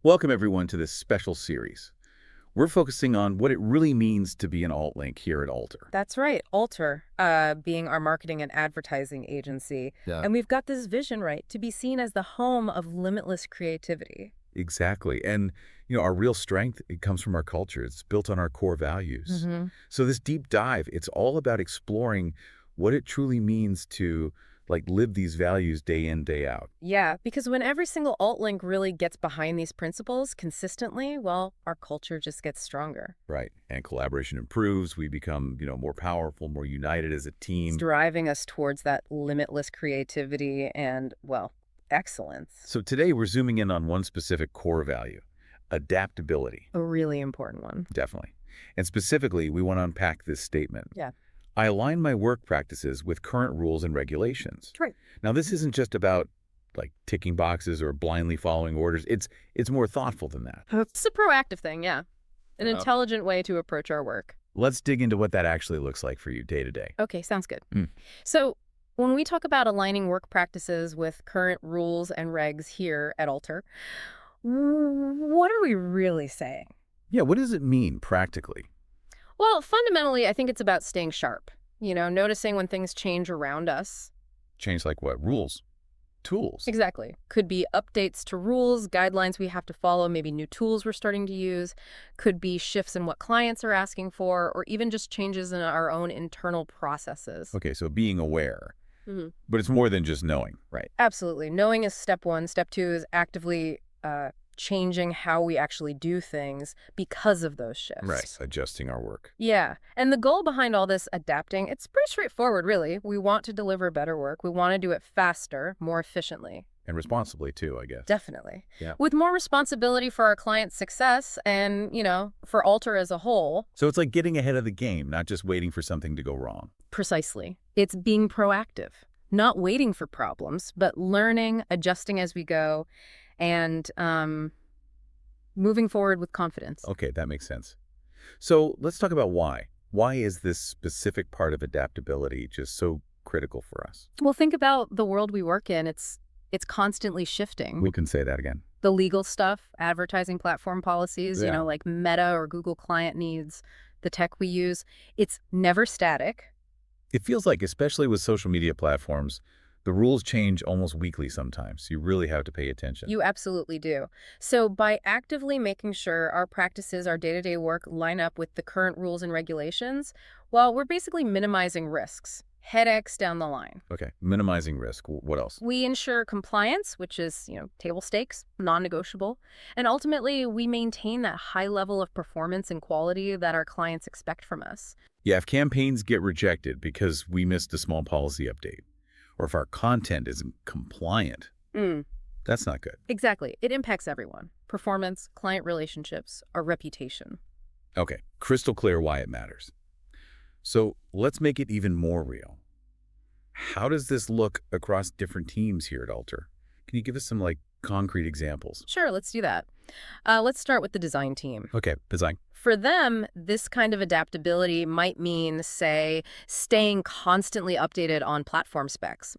Welcome, everyone, to this special series. We're focusing on what it really means to be an alt link here at Alter. That's right. Alter, being our marketing and advertising agency. Yeah. And we've got this vision, right, to be seen as the home of limitless creativity. Exactly. And, our real strength, it comes from our culture. It's built on our core values. hmm So this deep dive, it's all about exploring what it truly means to, live these values day in, day out. Yeah, because when every single alt link really gets behind these principles consistently, well, our culture just gets stronger. Right. And collaboration improves. We become, more powerful, more united as a It's team. driving us towards that limitless creativity and, well, excellence. So today we're zooming in on one specific core value, adaptability. A really important one. Definitely. And specifically, we want to unpack this statement. Yeah. I align my work practices with current rules and regulations. Right. Now, this isn't just about ticking boxes or blindly following orders. It's more thoughtful than that. It's a proactive thing, yeah. An Uh, intelligent way to approach our work. Let's dig into what that actually looks like for you day to day. Okay, sounds good. Mm. So when we talk about aligning work practices with current rules and regs here at Alter, what are we really saying? Yeah, what does it mean practically? Well, fundamentally, I think it's about staying sharp. Noticing when things change around us. Change like what? Rules? Tools? Exactly. Could be updates to rules, guidelines we have to follow, maybe new tools we're starting to use. Could be shifts in what clients are asking for, or even just changes in our own internal processes. Okay, so being aware. hmm But it's more than just knowing, right? Absolutely. Knowing is step one. Step two is actively changing how we actually do things because of those shifts. Right. Adjusting our work. Yeah. And the goal behind all this adapting, it's pretty straightforward, really. We want to deliver better work. We want to do it faster, more efficiently. And responsibly, too, I guess. Definitely. Yeah. With more responsibility for our clients' success and, for Alter as a whole. So it's like getting ahead of the game, not just waiting for something to go wrong. Precisely. It's being proactive, not waiting for problems, but learning, adjusting as we go, and moving forward with confidence. Okay, that makes sense. So let's talk about why. Why is this specific part of adaptability just so critical for us? Well, think about the world we work in. It's constantly shifting. We can say that again. The legal stuff, advertising platform policies, Yeah. like Meta or Google client needs, the tech we use, it's never static. It feels like, especially with social media platforms, the rules change almost weekly sometimes. You really have to pay attention. You absolutely do. So by actively making sure our practices, our day-to-day work line up with the current rules and regulations, well, we're basically minimizing risks, headaches down the line. Okay, minimizing risk. What else? We ensure compliance, which is, table stakes, non-negotiable. And ultimately, we maintain that high level of performance and quality that our clients expect from us. Yeah, if campaigns get rejected because we missed a small policy update, or if our content isn't compliant, that's not good. Exactly. It impacts everyone. Performance, client relationships, our reputation. Okay, crystal clear why it matters. So let's make it even more real. How does this look across different teams here at Alter? Can you give us some concrete examples? Sure, let's do that. Let's start with the design team. Okay, design. For them, this kind of adaptability might mean, say, staying constantly updated on platform specs.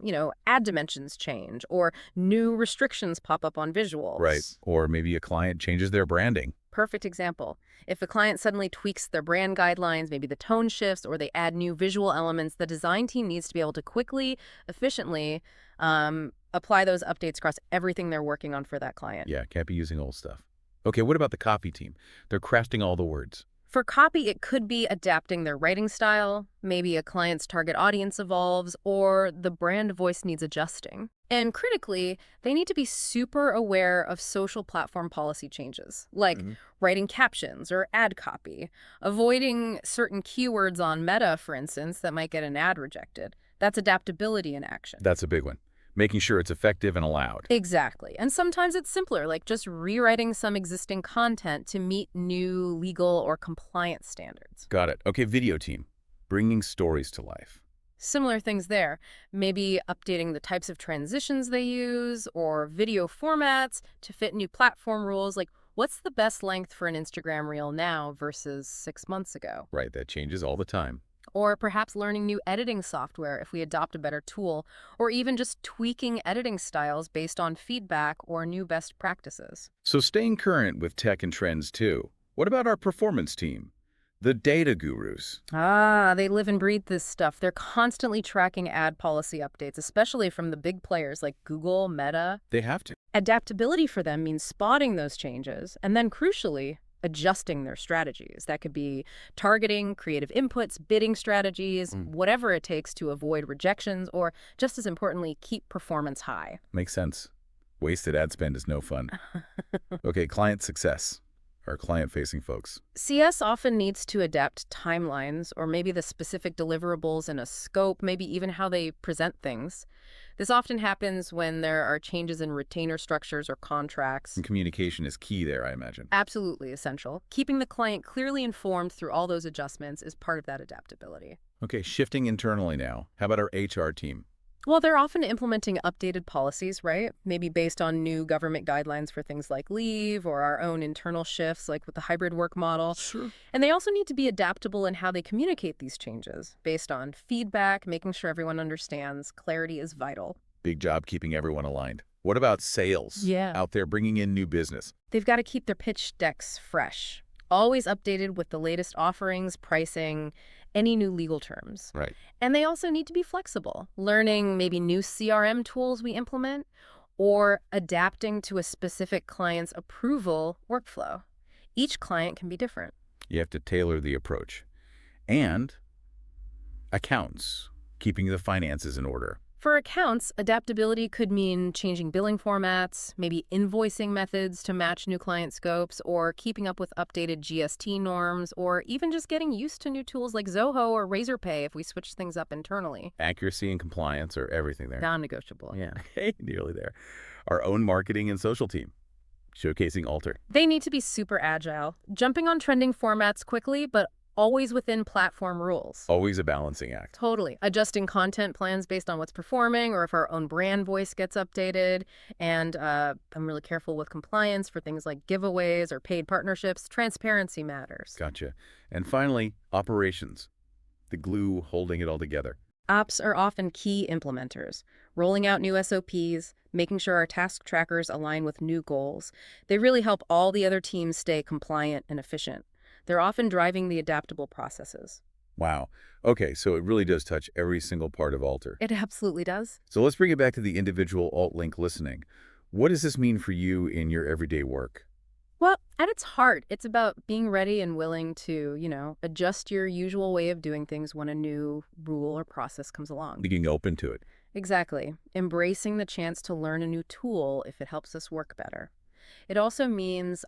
Ad dimensions change or new restrictions pop up on visuals. Right. Or maybe a client changes their branding. Perfect example. If a client suddenly tweaks their brand guidelines, maybe the tone shifts, or they add new visual elements, the design team needs to be able to quickly, efficiently apply those updates across everything they're working on for that client. Yeah, can't be using old stuff. Okay, what about the copy team? They're crafting all the words. For copy, it could be adapting their writing style, maybe a client's target audience evolves, or the brand voice needs adjusting. And critically, they need to be super aware of social platform policy changes, like writing captions or ad copy, avoiding certain keywords on Meta, for instance, that might get an ad rejected. That's adaptability in action. That's a big one. Making sure it's effective and allowed. Exactly. And sometimes it's simpler, like just rewriting some existing content to meet new legal or compliance standards. Got it. Okay, video team. Bringing stories to life. Similar things there. Maybe updating the types of transitions they use or video formats to fit new platform rules. Like, what's the best length for an Instagram reel now versus 6 months ago? Right, that changes all the time. or perhaps learning new editing software if we adopt a better tool, or even just tweaking editing styles based on feedback or new best practices. So staying current with tech and trends too. What about our performance team? The data gurus. Ah, they live and breathe this stuff. They're constantly tracking ad policy updates, especially from the big players like Google, Meta. They have to. Adaptability for them means spotting those changes and then, crucially, adjusting their strategies. That could be targeting, creative inputs, bidding strategies, whatever it takes to avoid rejections or, just as importantly, keep performance high. Makes sense. Wasted ad spend is no fun. Okay, client success. Our client-facing folks. CS often needs to adapt timelines or maybe the specific deliverables in a scope, maybe even how they present things. This often happens when there are changes in retainer structures or contracts. And communication is key there, I imagine. Absolutely essential. Keeping the client clearly informed through all those adjustments is part of that adaptability. Okay, shifting internally now. How about our HR team? Well, they're often implementing updated policies, right? Maybe based on new government guidelines for things like leave or our own internal shifts, like with the hybrid work model. Sure. And they also need to be adaptable in how they communicate these changes, based on feedback, making sure everyone understands. Clarity is vital. Big job keeping everyone aligned. What about sales? Yeah. Out there bringing in new business. They've got to keep their pitch decks fresh, always updated with the latest offerings, pricing, any new legal terms. Right. And they also need to be flexible, learning maybe new CRM tools we implement or adapting to a specific client's approval workflow. Each client can be different. You have to tailor the approach. And accounts, keeping the finances in order. For accounts, adaptability could mean changing billing formats, maybe invoicing methods to match new client scopes, or keeping up with updated GST norms, or even just getting used to new tools like Zoho or Razorpay if we switch things up internally. Accuracy and compliance are everything there. Non-negotiable, yeah. Hey, nearly there. Our own marketing and social team, showcasing Alter. They need to be super agile, jumping on trending formats quickly, but always within platform rules. Always a balancing act. Totally. Adjusting content plans based on what's performing or if our own brand voice gets updated. And I'm really careful with compliance for things like giveaways or paid partnerships. Transparency matters. Gotcha. And finally, operations, the glue holding it all together. Ops are often key implementers, rolling out new SOPs, making sure our task trackers align with new goals. They really help all the other teams stay compliant and efficient. They're often driving the adaptable processes. Wow. Okay, so it really does touch every single part of Alter. It absolutely does. So let's bring it back to the individual alt-link listening. What does this mean for you in your everyday work? Well, at its heart, it's about being ready and willing to, adjust your usual way of doing things when a new rule or process comes along. Being open to it. Exactly. Embracing the chance to learn a new tool if it helps us work better. It also means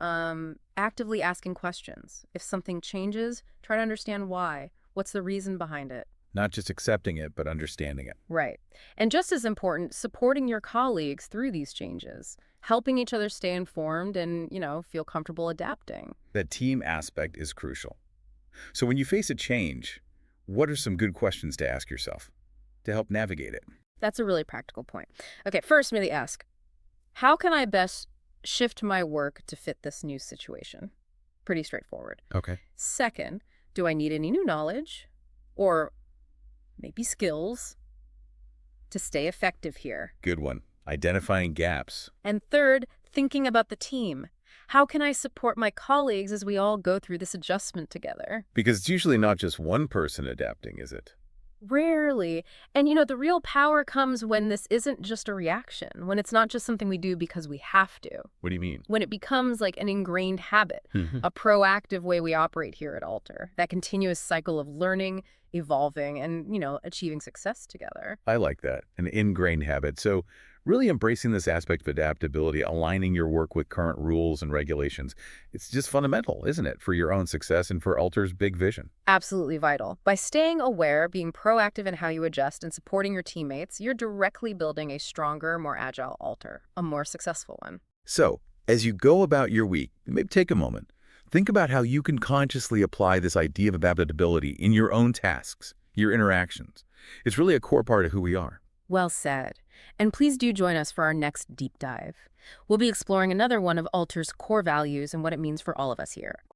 actively asking questions. If something changes, try to understand why. What's the reason behind it? Not just accepting it, but understanding it. Right. And just as important, supporting your colleagues through these changes, helping each other stay informed and, feel comfortable adapting. That team aspect is crucial. So when you face a change, what are some good questions to ask yourself to help navigate it? That's a really practical point. Okay, first, maybe ask, how can I best shift my work to fit this new situation? Pretty straightforward. Okay. Second, do I need any new knowledge or maybe skills to stay effective here? Good one. Identifying gaps. And third, thinking about the team. How can I support my colleagues as we all go through this adjustment together? Because it's usually not just one person adapting, is it? Rarely. And the real power comes when this isn't just a reaction, when it's not just something we do because we have to. What do you mean? When it becomes like an ingrained habit, a proactive way we operate here at Alter, that continuous cycle of learning, evolving, and, achieving success together. I like that. An ingrained habit. So really embracing this aspect of adaptability, aligning your work with current rules and regulations. It's just fundamental, isn't it, for your own success and for Alter's big vision? Absolutely vital. By staying aware, being proactive in how you adjust, and supporting your teammates, you're directly building a stronger, more agile Alter, a more successful one. So, as you go about your week, maybe take a moment. Think about how you can consciously apply this idea of adaptability in your own tasks, your interactions. It's really a core part of who we are. Well said. And please do join us for our next deep dive. We'll be exploring another one of Alter's core values and what it means for all of us here.